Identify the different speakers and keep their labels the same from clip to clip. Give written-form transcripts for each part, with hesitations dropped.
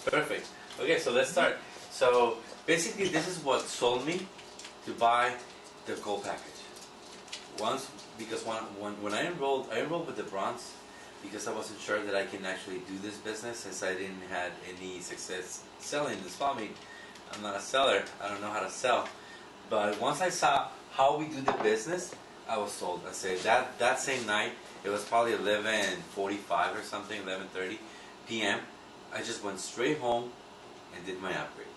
Speaker 1: Perfect. Okay, so let's start. So basically, this is what sold me to buy the gold package. Once, because when I enrolled with the bronze because I wasn't sure that I can actually do this business since I didn't have any success selling this fall meat. I'm not a seller. I don't know how to sell. But once I saw how we do the business, I was sold. I said that same night, it was probably 11:45 or something, 11:30 p.m. I just went straight home and did my upgrade.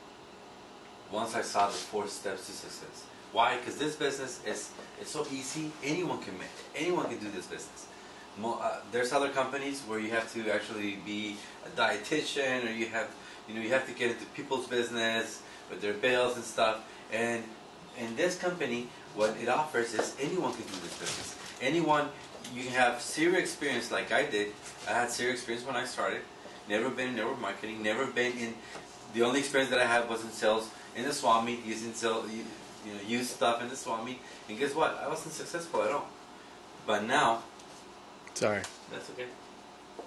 Speaker 1: Once I saw the 4 steps to success. Why? Because this business it's so easy. Anyone can do this business. There's other companies where you have to actually be a dietitian, or you have to get into people's business with their bills and stuff. And in this company, what it offers is anyone can do this business. Anyone, you can have zero experience like I did. I had zero experience when I started. Never been in network marketing. Never been in. The only experience that I had was in sales in the swap meet, use stuff in the swap meet. And guess what? I wasn't successful at all. But now.
Speaker 2: Sorry.
Speaker 1: That's okay.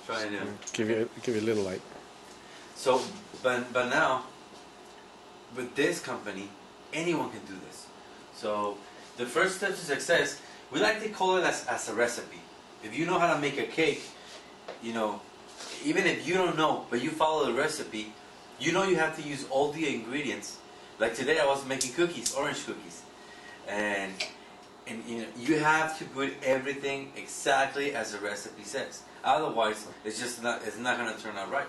Speaker 1: Trying to
Speaker 2: give you a little light.
Speaker 1: So, but now, with this company, anyone can do this. So, the first step to success, we like to call it as a recipe. If you know how to make a cake, even if you don't know, but you follow the recipe, you have to use all the ingredients. Like today, I was making cookies, orange cookies, and you have to put everything exactly as the recipe says. Otherwise, it's not going to turn out right.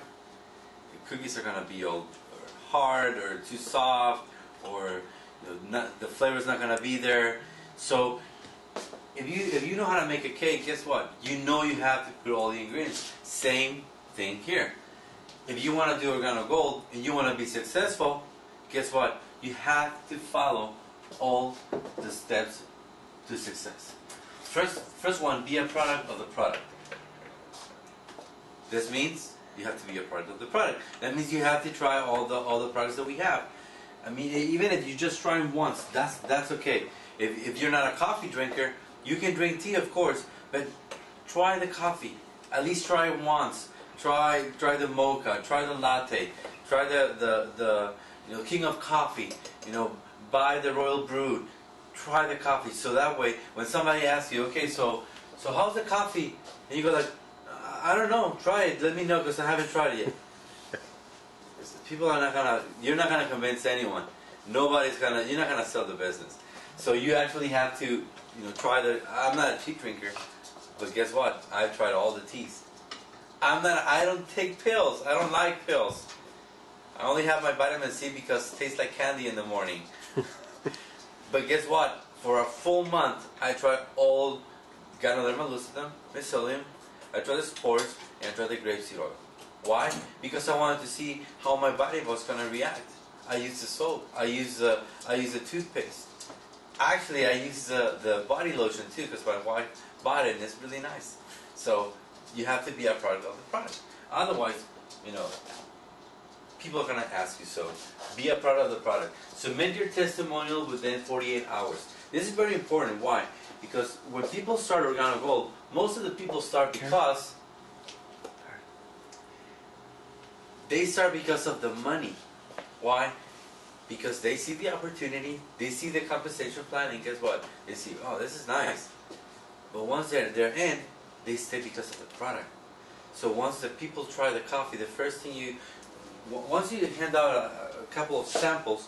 Speaker 1: The cookies are going to be all hard or too soft, or the flavor's not going to be there. So if you know how to make a cake, guess what? You have to put all the ingredients. Same thing here. If you want to do Organo Gold and you want to be successful, guess what? You have to follow all the steps to success. First one, be a product of the product. This means you have to be a product of the product. That means you have to try all the products that we have. I mean, even if you just try them once, that's okay. If you're not a coffee drinker, you can drink tea, of course, but try the coffee. At least try it once. Try the mocha. Try the latte. Try the king of coffee. Buy the royal brew. Try the coffee, so that way when somebody asks you, okay, so how's the coffee, and you go like, I don't know, try it, let me know, because I haven't tried it yet. You're not gonna convince anyone. You're not gonna sell the business. So you actually have to try I'm not a tea drinker, but guess what, I've tried all the teas. I don't take pills. I don't like pills. I only have my vitamin C because it tastes like candy in the morning. But guess what? For a full month, I tried all Ganoderma lucidum, mycelium, I tried the spores, and I tried the grapeseed oil. Why? Because I wanted to see how my body was going to react. I used the soap. I used the toothpaste. Actually, I used the body lotion too, because my wife bought it and it's really nice. So you have to be a product of the product. Otherwise, people are going to ask you, so be a product of the product. Submit your testimonial within 48 hours. This is very important. Why? Because when people start Organo Gold, most of the people start because of the money. Why? Because they see the opportunity, they see the compensation plan, and guess what? They see, oh, this is nice. But once they're in, they stay because of the product. So once the people try the coffee, the first thing once you hand out a couple of samples,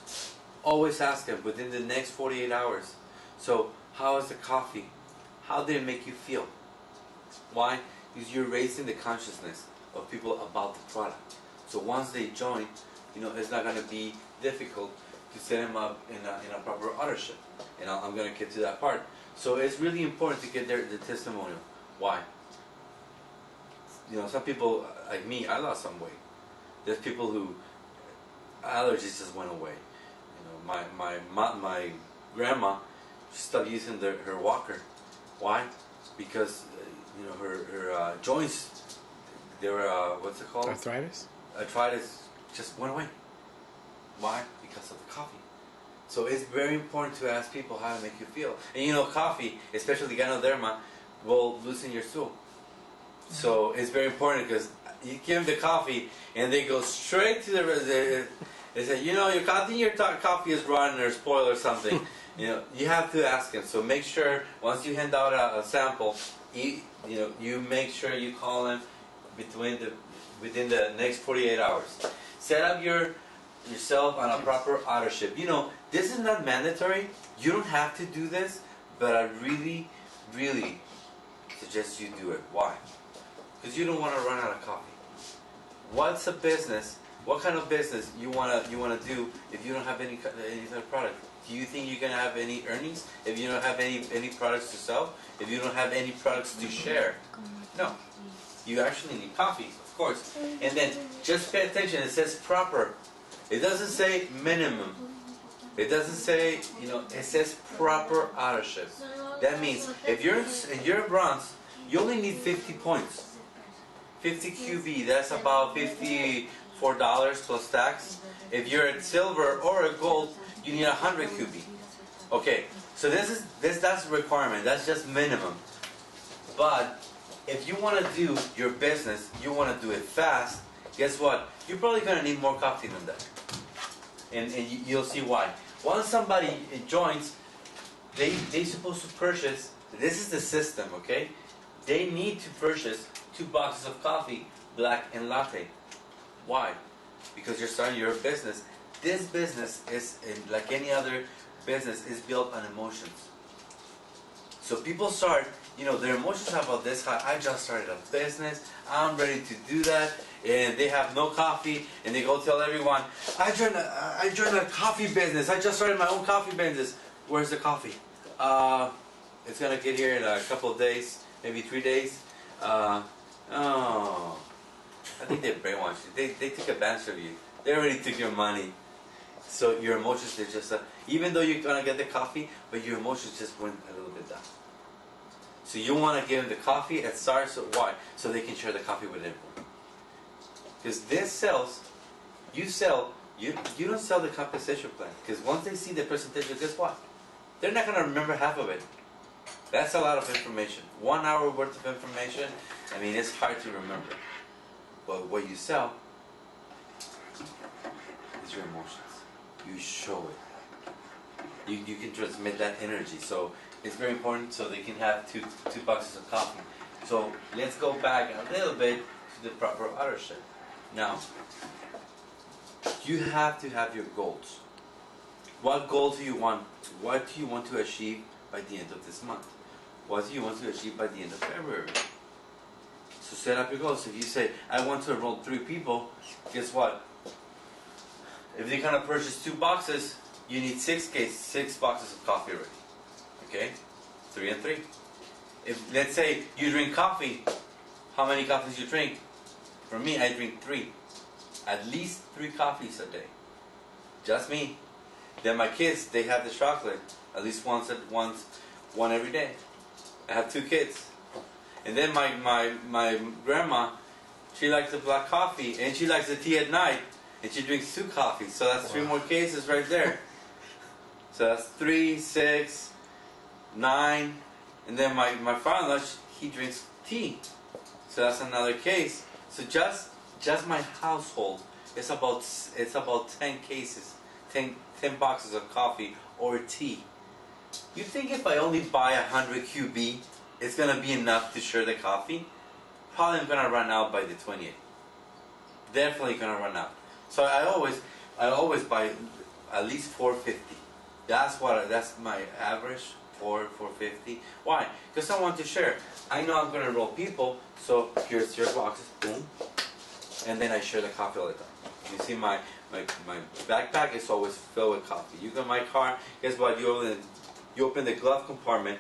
Speaker 1: always ask them within the next 48 hours. So, how is the coffee? How did it make you feel? Why? Because you're raising the consciousness of people about the product. So once they join, it's not going to be difficult to set them up in a proper ownership. And I'm going to get to that part. So it's really important to get the testimonial. Why? Some people like me, I lost some weight. There's people who allergies just went away. My grandma stopped using her walker. Why? Because her joints, they were what's it called?
Speaker 2: Arthritis.
Speaker 1: Arthritis just went away. Why? Because of the coffee. So it's very important to ask people how to make you feel. And coffee, especially Ganoderma, will loosen your stool. So it's very important because you give them the coffee, and they go straight to they say, you know, I think your coffee is rotten or spoiled or something. You know, you have to ask them. So make sure once you hand out a sample, you make sure you call them within the next 48 hours. Set up yourself on a proper auto ship. You know, this is not mandatory. You don't have to do this, but I really, really suggest you do it. Why? Because you don't want to run out of coffee. What's a business? What kind of business you wanna do if you don't have any kind of product? Do you think you're gonna have any earnings if you don't have any products to sell? If you don't have any products to share? No. You actually need coffee, of course. And then just pay attention. It says proper. It doesn't say minimum. It doesn't say, you know, it says proper auto ship. That means if you're in bronze, you only need 50 points. 50 QB, that's about $54 plus tax. If you're at silver or at gold, you need 100 QB. Okay, so that's a requirement. That's just minimum. But if you want to do your business, you want to do it fast. Guess what? You're probably gonna need more coffee than that, and you'll see why. Once somebody joins, they're supposed to purchase. This is the system, okay? They need to purchase 2 boxes of coffee, black and latte. Why? Because you're starting your business. This business is, like any other business, is built on emotions. So people start, you know, their emotions are about this. I just started a business. I'm ready to do that, and they have no coffee, and they go tell everyone, I joined a coffee business. I just started my own coffee business. Where's the coffee? It's gonna get here in a couple of days, maybe 3 days. Oh, I think they brainwashed you. They took advantage of you. They already took your money. So your emotions, they're just, even though you're going to get the coffee, but your emotions just went a little bit down. So you want to give them the coffee at start, so why? So they can share the coffee with everyone. Because this sells, you don't sell the compensation plan. Because once they see the presentation, guess what? They're not going to remember half of it. That's a lot of information. 1 hour worth of information, I mean, it's hard to remember. But what you sell is your emotions. You show it. You can transmit that energy. So it's very important so they can have two boxes of coffee. So let's go back a little bit to the proper authorship. Now, you have to have your goals. What goals do you want? What do you want to achieve by the end of this month? What do you want to achieve by the end of February? So set up your goals. If you say, I want to enroll 3 people, guess what? If they're going to purchase 2 boxes, you need 6 boxes of coffee already. Okay? 3 and 3. If, let's say, you drink coffee, how many coffees you drink? For me, I drink 3. At least 3 coffees a day. Just me. Then my kids, they have the chocolate. At least one every day. I have 2 kids. And then my grandma, she likes the black coffee, and she likes the tea at night, and she drinks 2 coffees. So that's 3 more cases right there. So that's 3, 6, 9, and then my father, he drinks tea. So that's another case. So just my household, it's about 10 cases, 10 boxes of coffee or tea. You think if I only buy 100 QB, it's gonna be enough to share the coffee? Probably I'm gonna run out by the 28th. Definitely gonna run out. So I always buy at least 450. That's my average, 450. Why? Because I want to share. I know I'm gonna enroll people, so here's your boxes, boom, and then I share the coffee all the time. You see my backpack is always filled with coffee. You got my car, guess what? You open the glove compartment,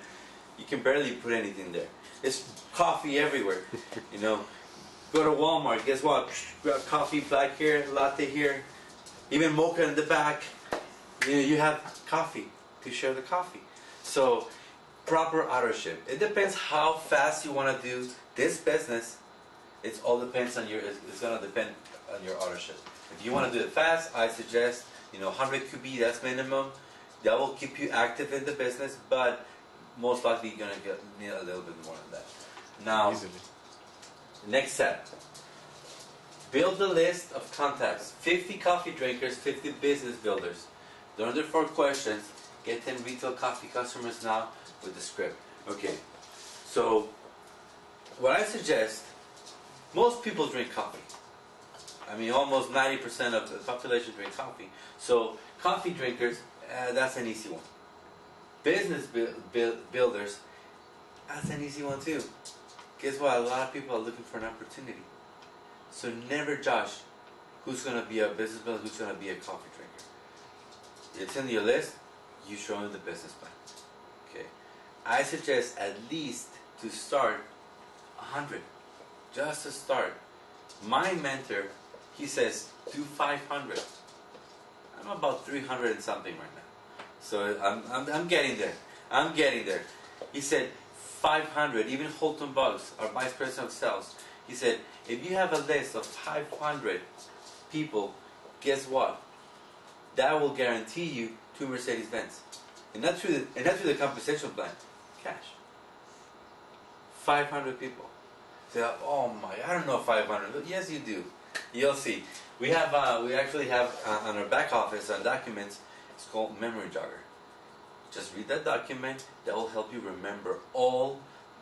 Speaker 1: you can barely put anything there. There's coffee everywhere. You know, go to Walmart, guess what? Grab coffee, black here, latte here, even mocha in the back. You know, you have coffee to share the coffee. So, proper authorship. It depends how fast you want to do this business. It all depends on it's gonna depend on your authorship. If you want to do it fast, I suggest 100 QB. That's minimum. That will keep you active in the business, but most likely you're gonna need a little bit more than that. Now,
Speaker 2: Easily.
Speaker 1: next step. Build a list of contacts. 50 coffee drinkers, 50 business builders. Learn their 4 questions. Get 10 retail coffee customers now with the script. Okay, so what I suggest, most people drink coffee. I mean, almost 90% of the population drink coffee. So coffee drinkers, that's an easy one. Business builders, that's an easy one too. Guess what? A lot of people are looking for an opportunity. So never judge who's going to be a business builder, who's going to be a coffee drinker. It's in your list, you show them the business plan. Okay. I suggest at least to start 100. Just to start. My mentor, he says, do 500. I'm about 300 and something right now. So I'm getting there. I'm getting there. He said 500, even Holton Buggs, our vice president of sales, he said, if you have a list of 500 people, guess what? That will guarantee you 2 Mercedes-Benz. And that's through the compensation plan. Cash. 500 people. So, oh my, I don't know 500. Yes, you do. You'll see. We actually have on our back office on documents, it's called Memory Jogger. Just read that document. That will help you remember all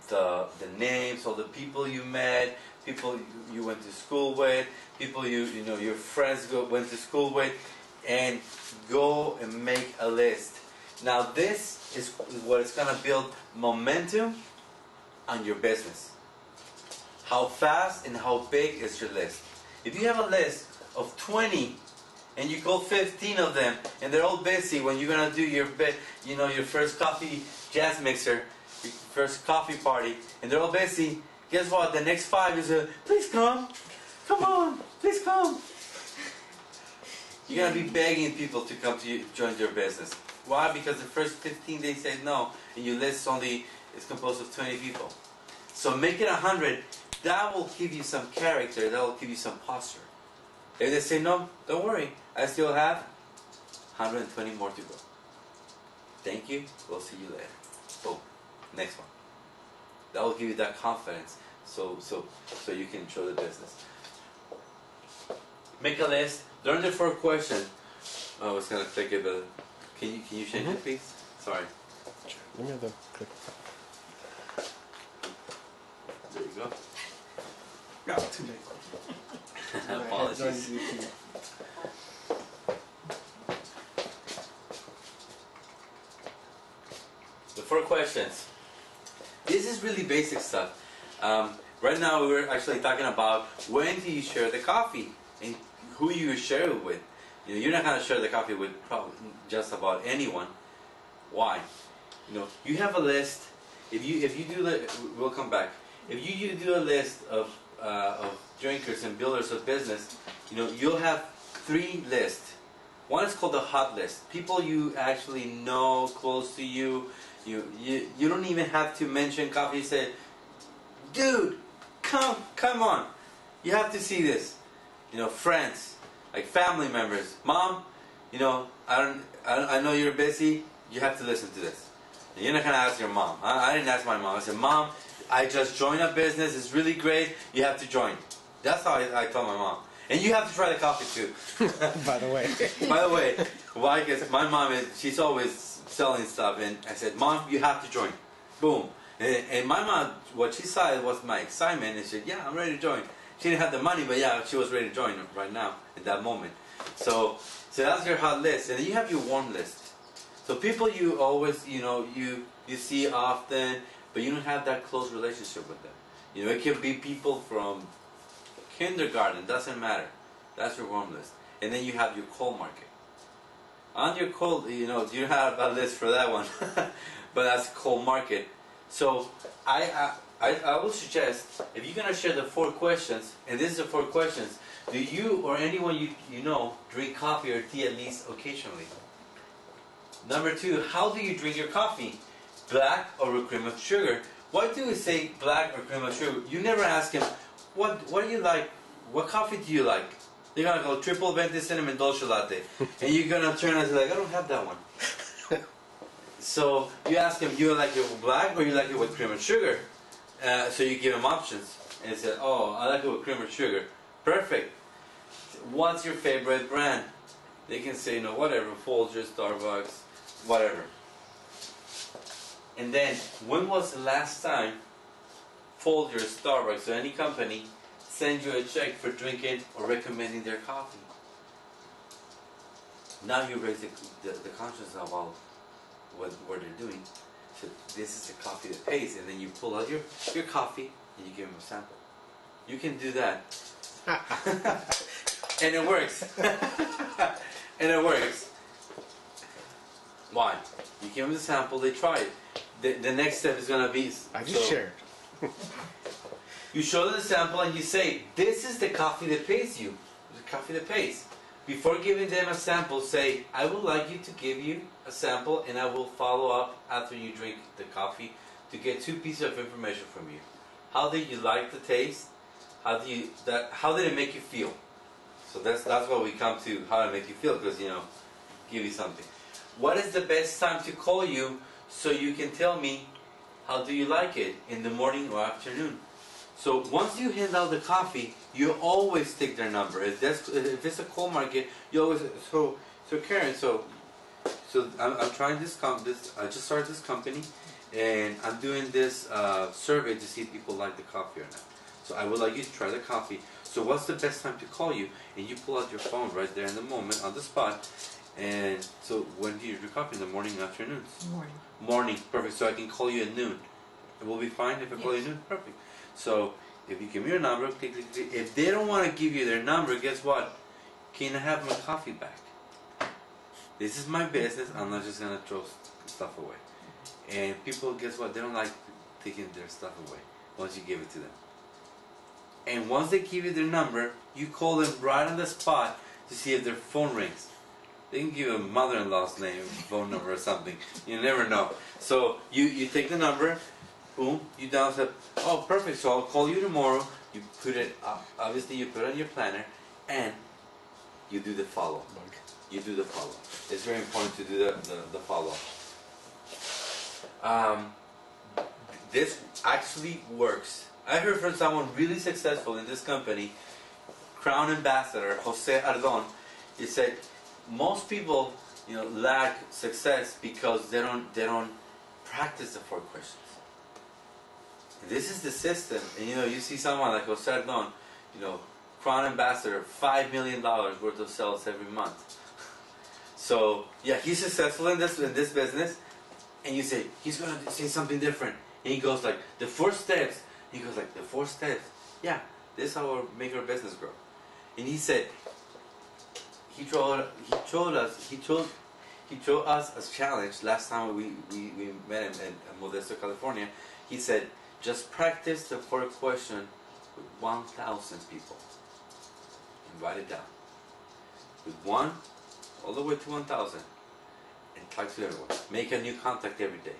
Speaker 1: the names, all the people you met, people you went to school with, people you know your friends went to school with, and go and make a list. Now this is what is going to build momentum on your business. How fast and how big is your list? If you have a list of 20 and you call 15 of them and they're all busy when you're going to do your your first coffee jazz mixer, your first coffee party, and they're all busy, guess what? The next 5 is please come on, please come. You're going to be begging people to come to you, join your business. Why? Because the first 15 they said no, and your list is composed of 20 people. So make it 100. That will give you some character. That will give you some posture. If they say no, don't worry. I still have 120 more to go. Thank you. We'll see you later. Boom. Next one. That will give you that confidence. So you can show the business. Make a list. Learn the 4 questions. Oh, I was gonna click it, but can you change it, please? Sorry.
Speaker 2: Sure. Let me have the click.
Speaker 1: There you go.
Speaker 3: No, too late.
Speaker 1: Apologies. The 4 questions. This is really basic stuff. Right now we're actually talking about when do you share the coffee and who you share it with. You're not going to share the coffee with probably just about anyone. Why? You have a list. If you do we'll come back. If you do a list of drinkers and builders of business, you'll have 3 lists. One is called the hot list. People you actually know, close to you. You don't even have to mention coffee. You say, dude, come on. You have to see this. Friends, like family members. Mom, I know you're busy. You have to listen to this. And you're not gonna ask your mom. I didn't ask my mom. I said, Mom, I just joined a business. It's really great. You have to join. That's how I told my mom. And you have to try the coffee too.
Speaker 2: By the way.
Speaker 1: By the way, why? Because my mom she's always selling stuff, and I said, Mom, you have to join. Boom. And my mom, what she saw was my excitement, and she said, yeah, I'm ready to join. She didn't have the money, but yeah, she was ready to join right now, at that moment. So that's your hot list. And then you have your warm list. So people you always, you see often, but you don't have that close relationship with them. It can be people from kindergarten, doesn't matter. That's your warm list. And then you have your cold market. On your cold, you don't have a list for that one, but that's cold market. So I will suggest, if you're going to share the 4 questions, and this is the 4 questions, do you or anyone you know drink coffee or tea at least occasionally? Number 2, how do you drink your coffee? Black or with cream of sugar? Why do we say black or cream of sugar? You never ask him, what do you like? What coffee do you like? They're going to go triple venti cinnamon dolce latte. And you're going to turn and say, I don't have that one. So you ask him, you like it with black or you like it with cream and sugar? So you give him options. And he said, oh, I like it with cream and sugar. Perfect. what's your favorite brand? They can say, you know, whatever, Folgers, Starbucks, whatever. And then, when was the last time Folgers, Starbucks, or any company send you a check for drinking or recommending their coffee? Now you raise the conscience about what they're doing. So this is the coffee that pays, and then you pull out your coffee and you give them a sample. You can do that. And it works. And it works. Why? You give them the sample, they try it. The next step is going to be...
Speaker 2: I just shared.
Speaker 1: You show them the sample and you say, this is the coffee that pays you. The coffee that pays. Before giving them a sample, say, I would like you to give you a sample and I will follow up after you drink the coffee to get 2 pieces of information from you. How did you like the taste? How did it make you feel? So that's what we come to, how to make you feel, because, you know, give you something. What is the best time to call you so you can tell me how do you like it, in the morning or afternoon? So once you hand out the coffee, you always take their number. If it's a cold market, you always so Karen. So I'm trying this. I just started this company, and I'm doing this survey to see if people like the coffee or not. So I would like you to try the coffee. So what's the best time to call you? And you pull out your phone right there in the moment, on the spot. And so when do you drink coffee? In the morning, afternoon?
Speaker 4: Morning.
Speaker 1: Morning, perfect. So I can call you at noon. It will be fine if I call you at noon? Perfect. So if you give me your number, click, click, click. If they don't want to give you their number, guess what? Can I have my coffee back? This is my business. I'm not just going to throw stuff away. And people, guess what? They don't like taking their stuff away once you give it to them. And once they give you their number, you call them right on the spot to see if their phone rings. They can give a mother-in-law's name, phone number or something. You never know. So you take the number, boom, you down step. Oh, perfect. So I'll call you tomorrow. You put it up. Obviously, you put it on your planner, and you do the follow. You do the follow. It's very important to do the follow. This actually works. I heard from someone really successful in this company, Crown Ambassador Jose Ardon. He said most people, you know, lack success because they don't practice the 4 questions. This is the system, and you know, you see someone like Jose Ardon, you know, Crown Ambassador, $5 million worth of sales every month. So yeah, he's successful in this business, and you say he's gonna say something different, and he goes like the 4 steps. He goes like, the 4 steps. Yeah, this is how we make our business grow. And he said, he told us a challenge last time we met him in Modesto, California. He said, just practice the 4 question with 1,000 people. And write it down. With 1, all the way to 1,000. And talk to everyone. Make a new contact every day.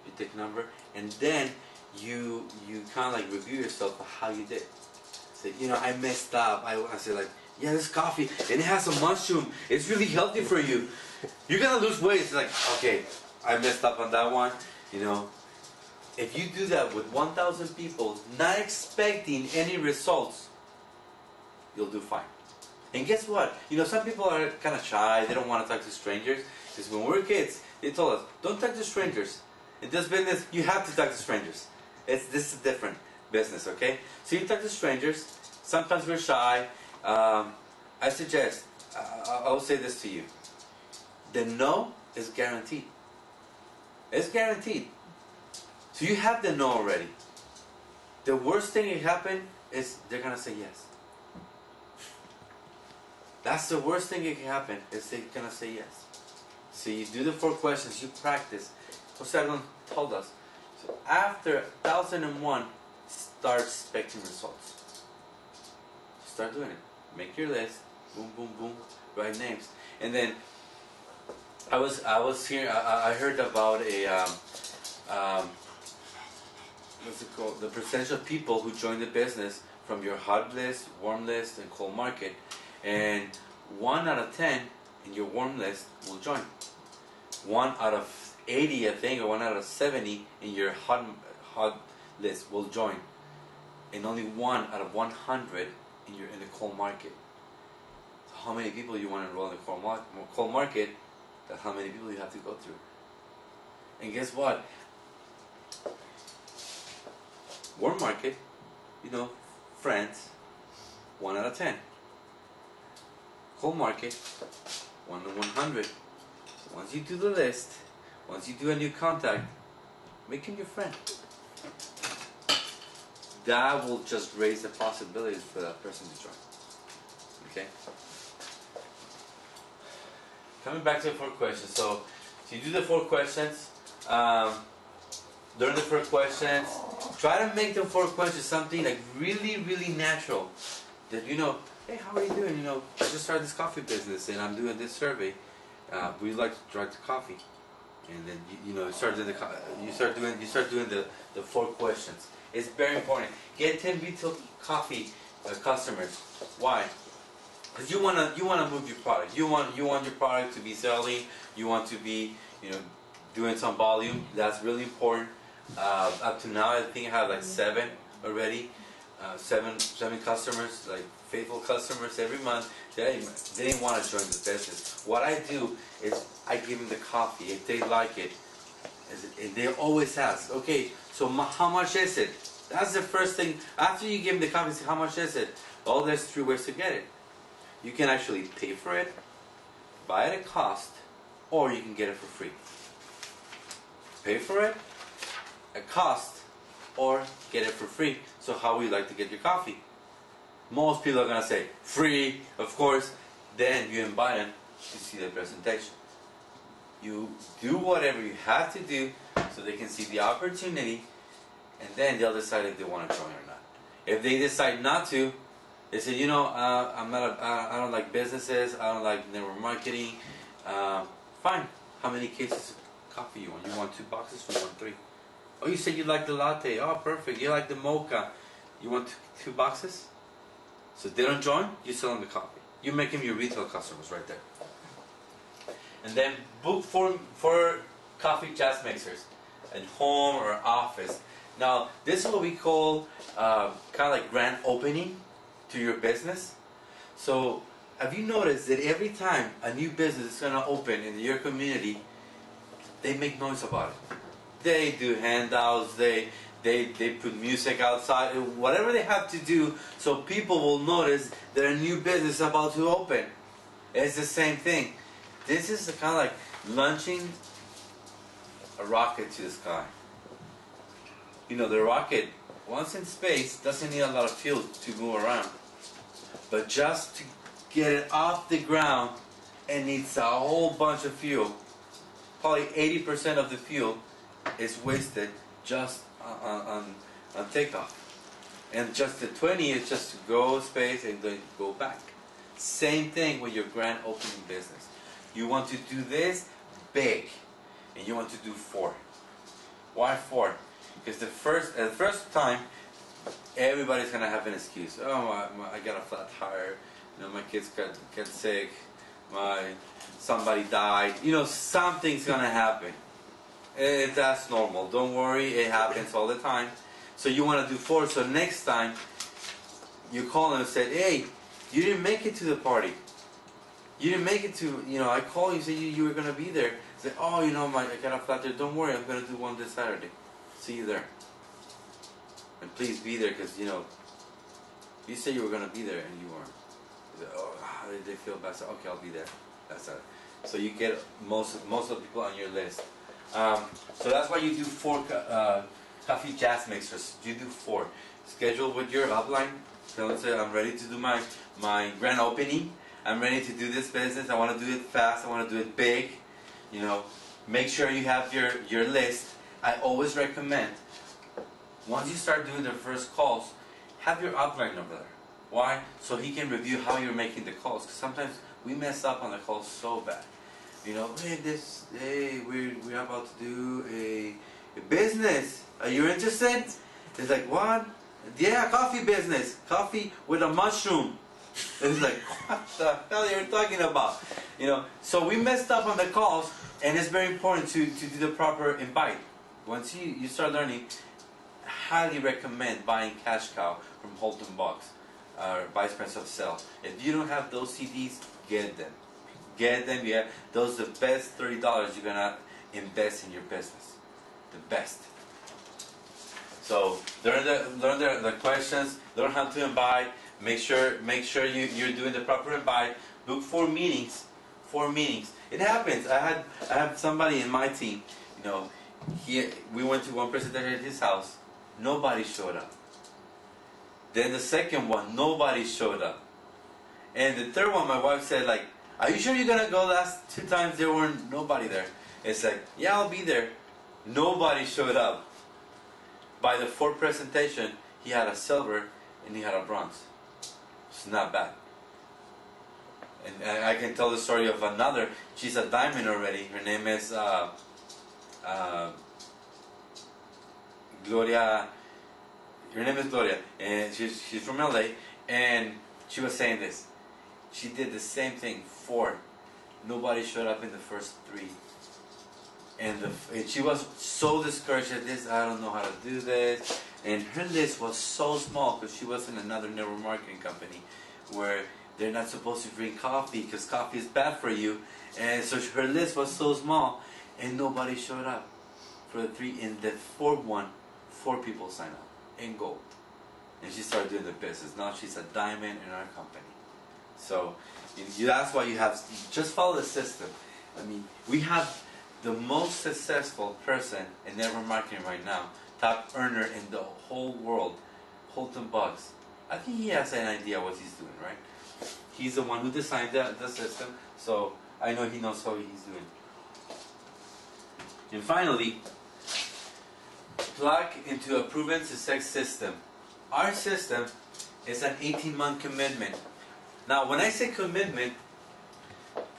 Speaker 1: You take a number, and then you kind of like review yourself for how you did. Say, you know, I messed up. I say like, yeah, this coffee, and it has some mushroom. It's really healthy for you. You're gonna lose weight. It's like, okay, I messed up on that one. You know, if you do that with 1,000 people, not expecting any results, you'll do fine. And guess what? You know, some people are kind of shy. They don't want to talk to strangers. Because when we were kids, they told us, don't talk to strangers. In this business, you have to talk to strangers. This is a different business, okay? So you talk to strangers. Sometimes we're shy. I suggest, I'll say this to you. The no is guaranteed. It's guaranteed. So you have the no already. The worst thing that can happen is they're going to say yes. That's the worst thing that can happen, is they're going to say yes. So you do the 4 questions, you practice. Jose Ardon told us. So after 1,001, start expecting results. Start doing it. Make your list. Boom, boom, boom. Write names. And then I was here. I heard about what's it called? The percentage of people who join the business from your hot list, warm list, and cold market. And 1 out of 10 in your warm list will join. 1 out of 80, I think, or 1 out of 70 in your hot list will join, and only 1 out of 100 in the cold market. So how many people you want to enroll in the cold market? That's how many people you have to go through. And guess what? Warm market, friends, 1 out of 10. Cold market, 1 to 100. Once you do the list, once you do a new contact, make him your friend. That will just raise the possibilities for that person to join. Okay? Coming back to the 4 questions. So you do the 4 questions. During the 4 questions, try to make the 4 questions something like really, really natural. That hey, how are you doing? I just started this coffee business and I'm doing this survey. Would you like to try the coffee? And then you start doing the 4 questions. It's very important. Get 10 retail coffee customers. Why? Because you wanna move your product. You want your product to be selling. You want to be doing some volume. That's really important. Up to now, I think I have like 7 already. 7 customers, like faithful customers every month. They didn't want to join the business. What I do is I give them the coffee if they like it, and they always ask, okay, so how much is it? That's the first thing. After you give them the coffee, say, how much is it? Well, there's 3 ways to get it. You can actually pay for it, buy it at cost, or you can get it for free. Pay for it at cost, or get it for free. So how would you like to get your coffee? Most people are going to say free, of course. Then you invite them to see the presentation. You do whatever you have to do so they can see the opportunity, and then they'll decide if they want to join or not. If they decide not to, they say, I don't like businesses, I don't like network marketing. Fine. How many cases of coffee you want? You want 2 boxes? You want 3? Oh, you said you like the latte. Oh, perfect. You like the mocha. You want 2 boxes? So if they don't join, you sell them the coffee. You make them your retail customers right there. And then book 4 coffee jazz mixers at home or office. Now, this is what we call kind of like grand opening to your business. So have you noticed that every time a new business is going to open in your community, they make noise about it? They do handouts, they put music outside, whatever they have to do so people will notice that a new business is about to open. It's the same thing. This is kind of like launching a rocket to the sky. The rocket, once in space, doesn't need a lot of fuel to move around. But just to get it off the ground, it needs a whole bunch of fuel. Probably 80% of the fuel is wasted just on takeoff, and just the 20 is just to go space and then go back. Same thing with your grand opening business. You want to do this big, and you want to do 4. Why 4? Because the first time, everybody's gonna have an excuse. Oh, I got a flat tire. My kids got sick. Somebody died. Something's gonna happen. That's normal. Don't worry, it happens all the time. So you want to do 4. So next time you call them and say, hey, you didn't make it to the party. You didn't make it to, I called you, said you were going to be there. Say, oh, I got a flat there. Don't worry, I'm going to do one this Saturday. See you there. And please be there because, you said you were going to be there and you weren't. Say, oh, how did they feel bad? I said, okay, I'll be there. That's it. So you get most of the people on your list. So that's why you do 4 coffee jazz mixers. You do 4. Schedule with your upline. Tell them, say, I'm ready to do my grand opening. I'm ready to do this business. I want to do it fast. I want to do it big. Make sure you have your list. I always recommend, once you start doing the first calls, have your upline number there. Why? So he can review how you're making the calls. Because sometimes we mess up on the calls so bad. Hey, we're about to do a business. Are you interested? It's like, what? Yeah, coffee business. Coffee with a mushroom. It's like, what the hell are you talking about? So we messed up on the calls, and it's very important to do the proper invite. Once you start learning, I highly recommend buying Cash Cow from Holton Bucks. our vice president of sales. If you don't have those CDs, get them. Get them. Yeah, those are the best $30 you're gonna invest in your business. The best. So learn the questions. Learn how to invite. Make sure you're doing the proper invite. Book 4 meetings. 4 meetings. It happens. I have somebody in my team. You know, we went to one presentation at his house. Nobody showed up. Then the second one, nobody showed up. And the third one, my wife said, like, "Are you sure you're gonna go?" Last 2 times there weren't nobody there. It's like, "Yeah, I'll be there." Nobody showed up. By the 4th presentation, he had a silver and he had a bronze. It's not bad. And I can tell the story of another. She's a diamond already. Her name is Gloria. Her name is Gloria, and she's from LA. And she was saying this. She did the same thing. 4. Nobody showed up in the first 3. And she was so discouraged at this. I don't know how to do this. And her list was so small because she was in another network marketing company where they're not supposed to drink coffee because coffee is bad for you. And so her list was so small, and nobody showed up for the 3. In the 4th one, 4 people signed up in gold, and she started doing the business. Now she's a diamond in our company. So that's why you have just follow the system. I mean, we have the most successful person in network marketing right now, top earner in the whole world, Holton Bucks. I think he has an idea what he's doing, right? He's the one who designed the system, so I know he knows how he's doing. And finally, plug into a proven success system. Our system is an 18-month commitment. Now, when I say commitment,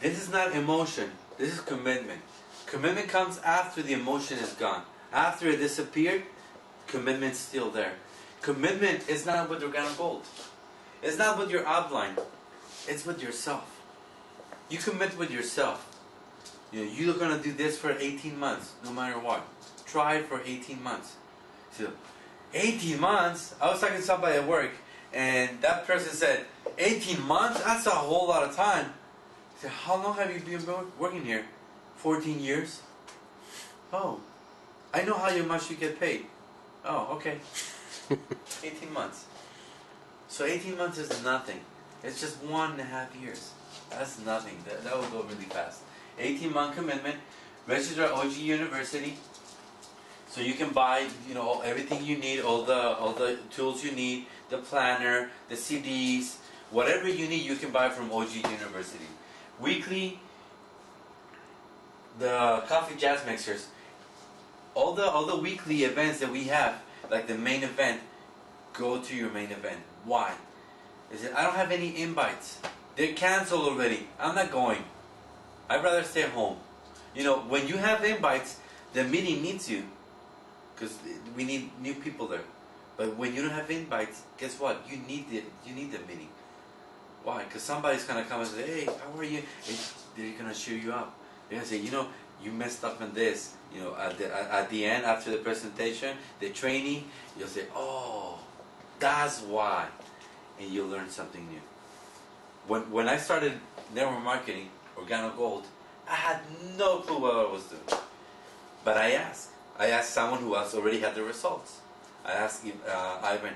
Speaker 1: this is not emotion. This is commitment. Commitment comes after the emotion is gone. After it disappeared, commitment's still there. Commitment is not with organic gold. It's not with your outline. It's with yourself. You commit with yourself. You know, you're going to do this for 18 months, no matter what. Try it for 18 months. So, 18 months? I was talking to somebody at work, and that person said, 18 months? That's a whole lot of time. I said, how long have you been working here? 14 years? Oh, I know how much you get paid. Oh, okay. 18 months. So 18 months is nothing. It's just 1.5 years. That's nothing. That will go really fast. 18-month commitment. Register at OG University. So you can buy, you know, everything you need, all the tools you need, the planner, the CDs, whatever you need, you can buy from OG University. Weekly, the coffee jazz mixers, all the weekly events that we have, like the main event, go to your main event. Why? Is it? I don't have any invites. They're canceled already. I'm not going. I'd rather stay home. You know, when you have invites, the meeting needs you, because we need new people there. But when you don't have invites, guess what? You need the meeting. Why? Because somebody's gonna come and say, "Hey, how are you?" And they're gonna cheer you up. They're gonna say, "You know, you messed up in this." You know, at the end, after the presentation, the training, you'll say, "Oh, that's why," and you'll learn something new. When I started network marketing, Organo Gold, I had no clue what I was doing. But I asked. I asked someone who has already had the results. I asked Ivan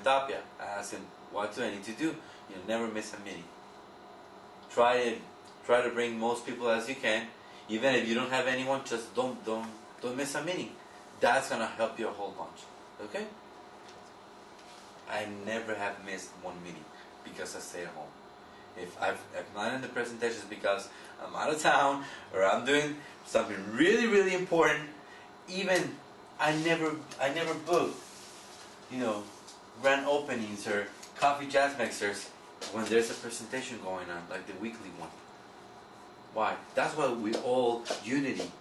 Speaker 1: Tapia. I asked him, "What do I need to do?" You know, never miss a meeting. Try to bring most people as you can. Even if you don't have anyone, just don't miss a meeting. That's gonna help you a whole bunch. Okay? I never have missed one meeting because I stay at home. If I'm not in the presentations because I'm out of town or I'm doing something really, really important, even I never book, you know, grand openings or coffee jazz mixers when there's a presentation going on, like the weekly one. Why? That's why we all unity.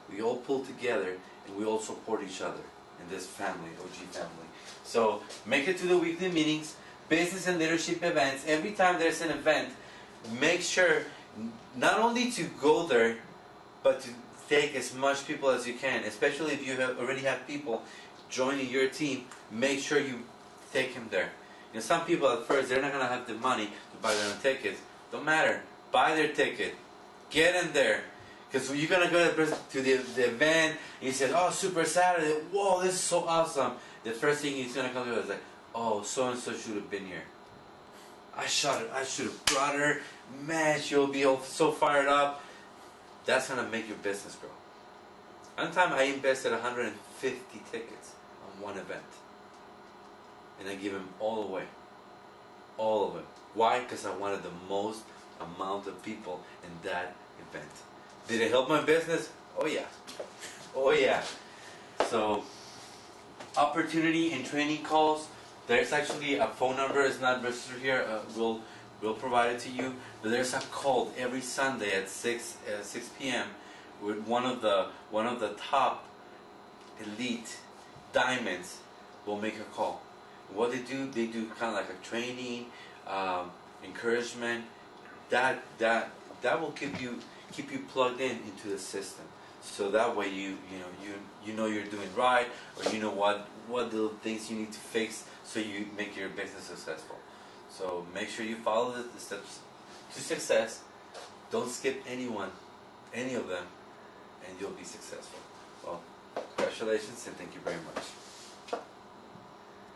Speaker 1: We all pull together and we all support each other in this family, OG family. So make it to the weekly meetings, business and leadership events. Every time there's an event, make sure not only to go there, but to take as much people as you can. Especially if you already have people joining your team, make sure you take them there. And some people at first, they're not gonna have the money to buy their own tickets. Don't matter. Buy their ticket. Get in there. Because you're gonna go to the event, and you say, "Oh, Super Saturday! Whoa, this is so awesome!" The first thing he's gonna come to is like, "Oh, so and so should have been here. I should have brought her. Man, she'll be all so fired up." That's gonna make your business grow. One time, I invested 150 tickets on one event, and I give them all away. All of them. Why? Because I wanted the most amount of people in that event. Did it help my business? Oh yeah. Oh yeah. So, opportunity and training calls. There's actually a phone number. It's not registered here. We'll provide it to you. But there's a call every Sunday at 6 p.m. with one of the top elite diamonds will make a call. What they do kind of like a training, encouragement. That will keep you plugged into the system. So that way you know you're doing right, or you know what little things you need to fix so you make your business successful. So make sure you follow the steps to success. Don't skip any of them, and you'll be successful. Well, congratulations and thank you very much.